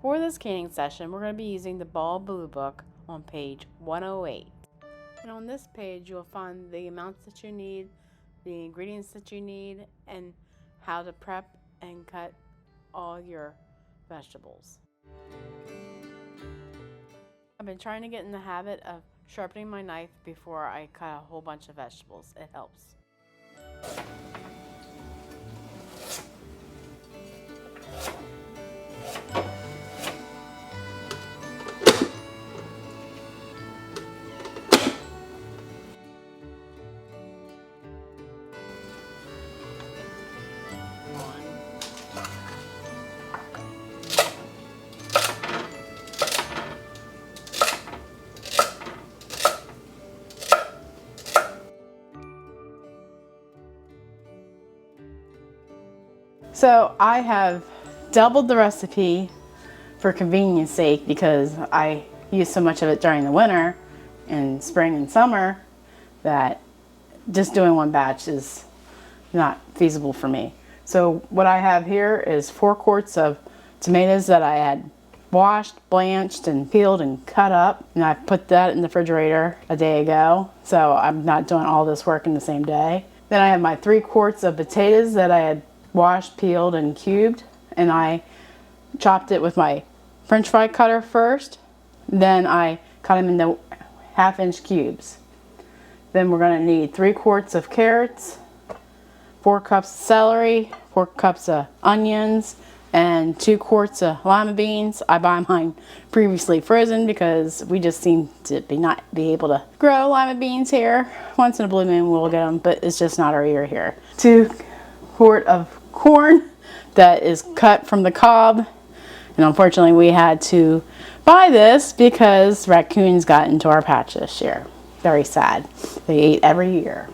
For this canning session, we're going to be using the Ball Blue Book on page 108. And on this page, you'll find the amounts that you need, the ingredients that you need, and how to prep and cut all your vegetables. I've been trying to get in the habit of sharpening my knife before I cut a whole bunch of vegetables. It helps. So I have doubled the recipe for convenience sake because I use so much of it during the winter and spring and summer that just doing one batch is not feasible for me. So what I have here is 4 quarts of tomatoes that I had washed, blanched, and peeled and cut up. And I put that in the refrigerator a day ago, so I'm not doing all this work in the same day. Then I have my 3 quarts of potatoes that I had washed, peeled, and cubed, and I chopped it with my French fry cutter first. Then I cut them into 1/2-inch cubes. Then we're going to need 3 quarts of carrots, 4 cups of celery, 4 cups of onions, and 2 quarts of lima beans. I buy mine previously frozen because we just seem to not be able to grow lima beans here. Once in a blue moon we'll get them, but it's just not our year here. 2 quart of corn that is cut from the cob, and unfortunately we had to buy this because raccoons got into our patch this year. Very sad. They ate every year.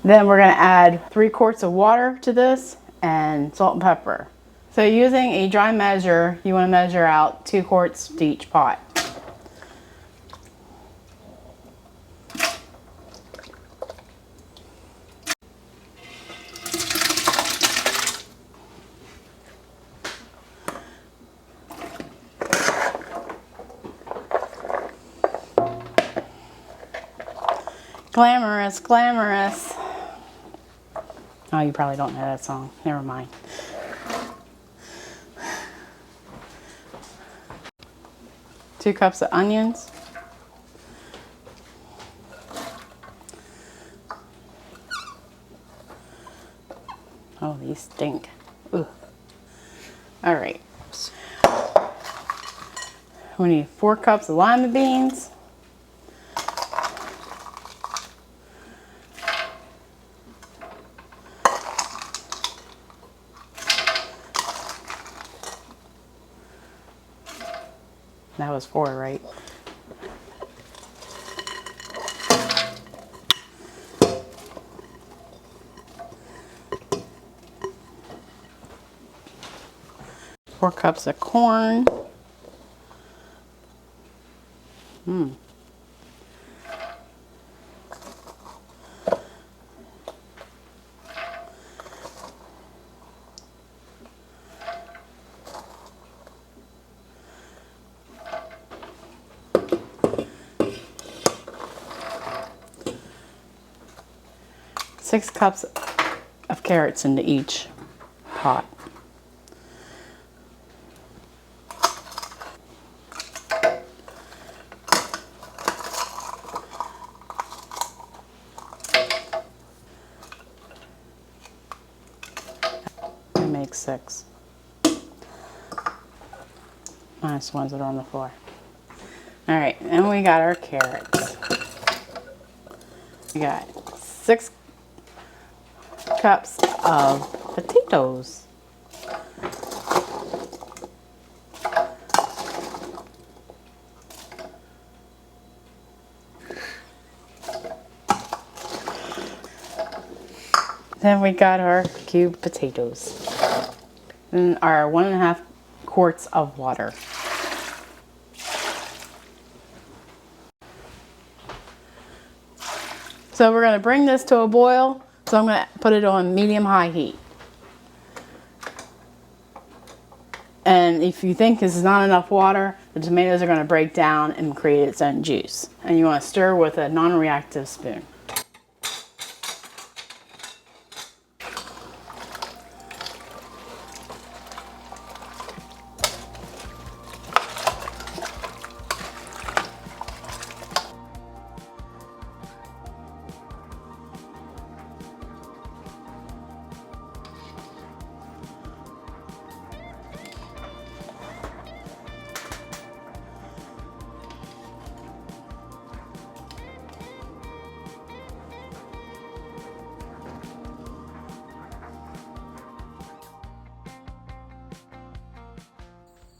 Then we're going to add 3 quarts of water to this and salt and pepper. So using a dry measure, you want to measure out 2 quarts to each pot. Glamorous, glamorous. Oh, you probably don't know that song. Never mind. Two cups of onions. Oh, these stink. Ooh. All right. We need 4 cups of lima beans. That was 4, right? Four cups of corn. 6 cups of carrots into each pot. That makes 6. Minus the ones that are on the floor. All right, and we got our carrots. We got 6 cups of potatoes. Then we got our cubed potatoes. And our 1.5 quarts of water. So we're going to bring this to a boil. So I'm going to put it on medium-high heat. And And if you think this is not enough water, the tomatoes are going to break down and create its own juice. And you want to stir with a non-reactive spoon.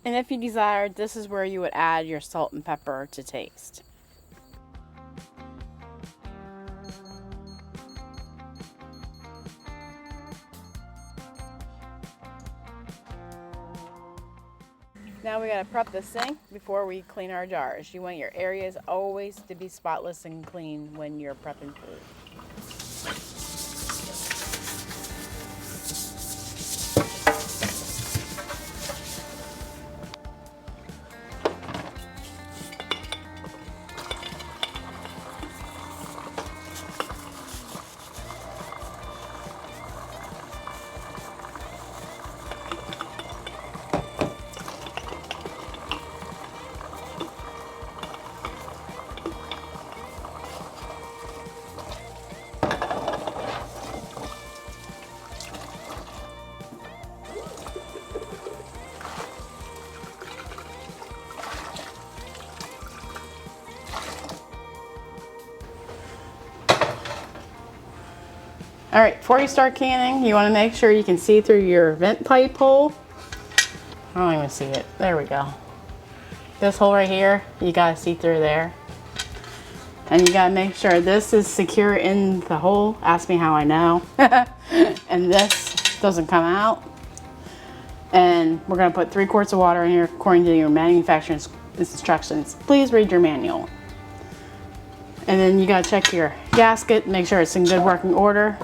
And if you desired, this is where you would add your salt and pepper to taste. Now we gotta prep the sink before we clean our jars. You want your areas always to be spotless and clean when you're prepping food. All right, before you start canning, you want to make sure you can see through your vent pipe hole. I don't even see it. There we go. This hole right here, you got to see through there. And you got to make sure this is secure in the hole. Ask me how I know. And this doesn't come out. And we're going to put 3 quarts of water in here according to your manufacturer's instructions. Please read your manual. And then you got to check your gasket, make sure it's in good working order.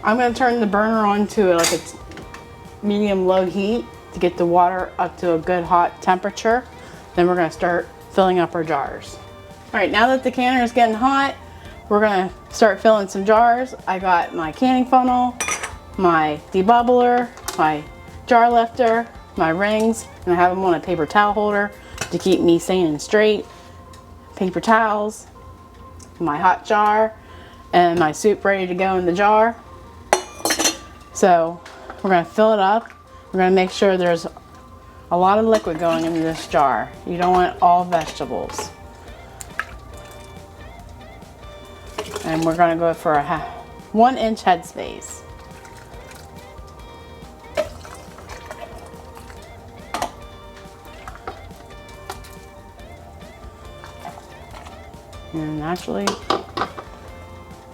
I'm going to turn the burner on to like a medium-low heat to get the water up to a good hot temperature. Then we're going to start filling up our jars. All right, now that the canner is getting hot, we're going to start filling some jars. I got my canning funnel, my debubbler, my jar lifter, my rings, and I have them on a paper towel holder to keep me sane and straight. Paper towels, my hot jar, and my soup ready to go in the jar. So we're going to fill it up. We're going to make sure there's a lot of liquid going into this jar. You don't want all vegetables. And we're going to go for a 1-inch headspace. And naturally,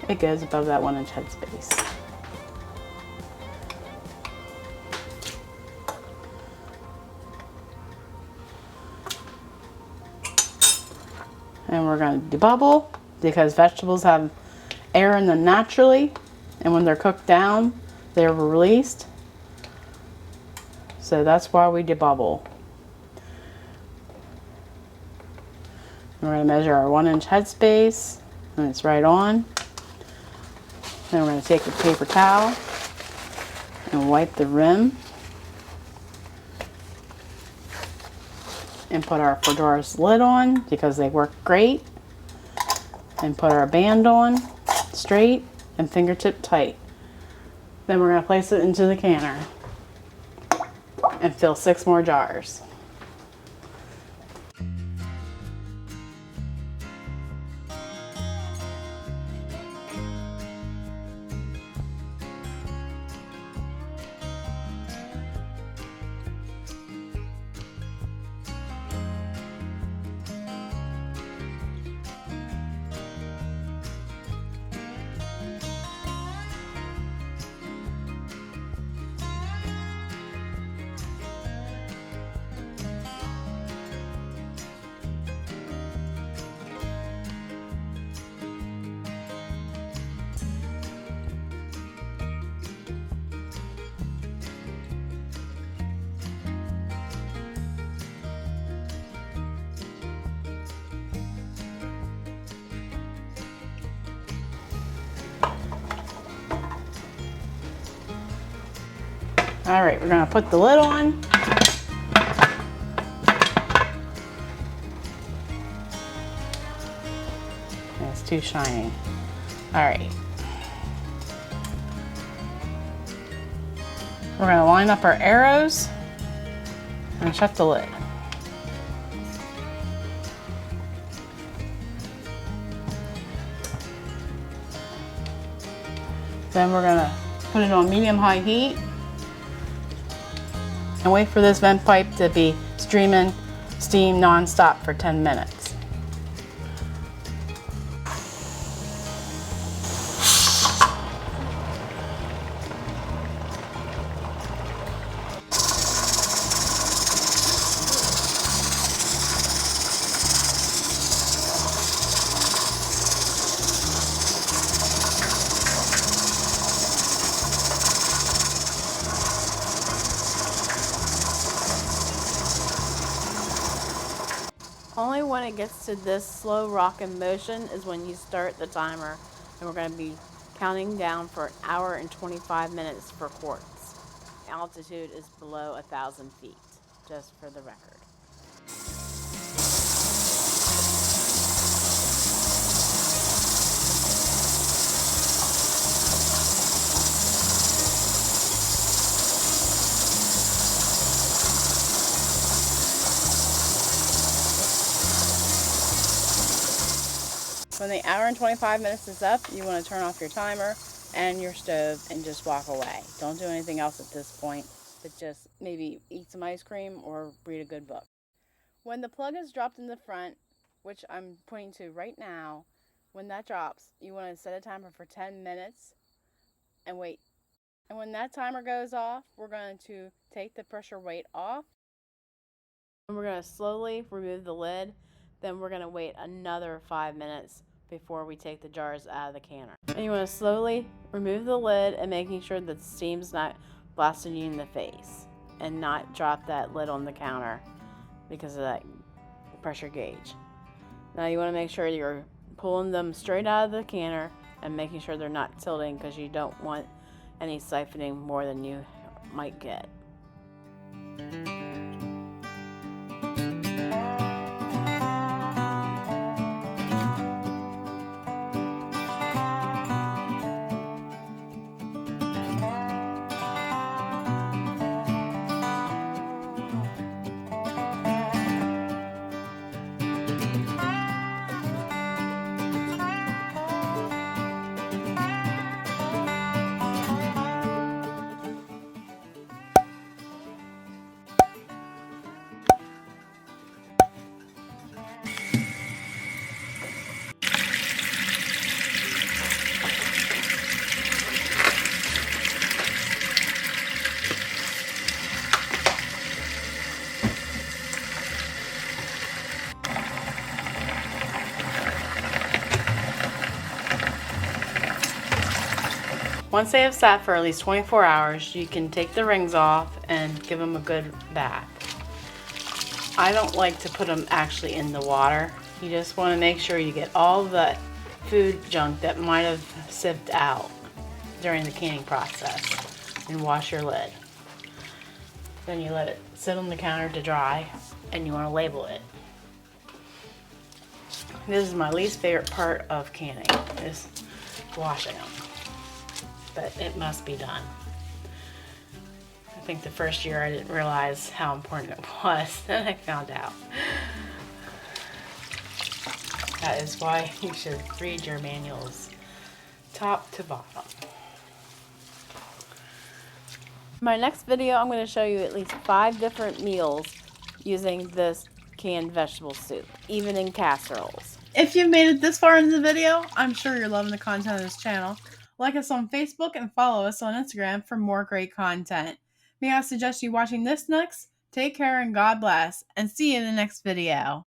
it goes above that 1-inch headspace. And we're going to debubble because vegetables have air in them naturally, and when they're cooked down, they're released. So that's why we debubble. We're going to measure our 1-inch headspace, and it's right on. Then we're going to take a paper towel and wipe the rim and put our fedora's lid on because they work great, and put our band on straight and fingertip tight. Then we're going to place it into the canner and fill 6 more jars. All right, we're gonna put the lid on. It's too shiny. All right. We're gonna line up our arrows and shut the lid. Then we're gonna put it on medium-high heat and wait for this vent pipe to be streaming steam non-stop for 10 minutes. Only when it gets to this slow rocking motion is when you start the timer, and we're going to be counting down for 1 hour and 25 minutes for quarts. Altitude is below 1,000 feet, just for the record. When the 1 hour and 25 minutes is up, you want to turn off your timer and your stove and just walk away. Don't do anything else at this point, but just maybe eat some ice cream or read a good book. When the plug is dropped in the front, which I'm pointing to right now, when that drops, you want to set a timer for 10 minutes and wait. And when that timer goes off, we're going to take the pressure weight off. And we're going to slowly remove the lid. Then we're going to wait another 5 minutes before we take the jars out of the canner. And you want to slowly remove the lid and making sure that the steam's not blasting you in the face, and not drop that lid on the counter because of that pressure gauge. Now you want to make sure you're pulling them straight out of the canner and making sure they're not tilting, because you don't want any siphoning more than you might get. Once they have sat for at least 24 hours, you can take the rings off and give them a good bath. I don't like to put them actually in the water. You just want to make sure you get all the food junk that might have sipped out during the canning process, and wash your lid. Then you let it sit on the counter to dry, and you want to label it. This is my least favorite part of canning, is washing them. But it must be done. I think the first year I didn't realize how important it was, then I found out. That is why you should read your manuals top to bottom. In my next video, I'm going to show you at least 5 different meals using this canned vegetable soup, even in casseroles. If you've made it this far into the video, I'm sure you're loving the content of this channel. Like us on Facebook and follow us on Instagram for more great content. May I suggest you watching this next? Take care and God bless, and see you in the next video.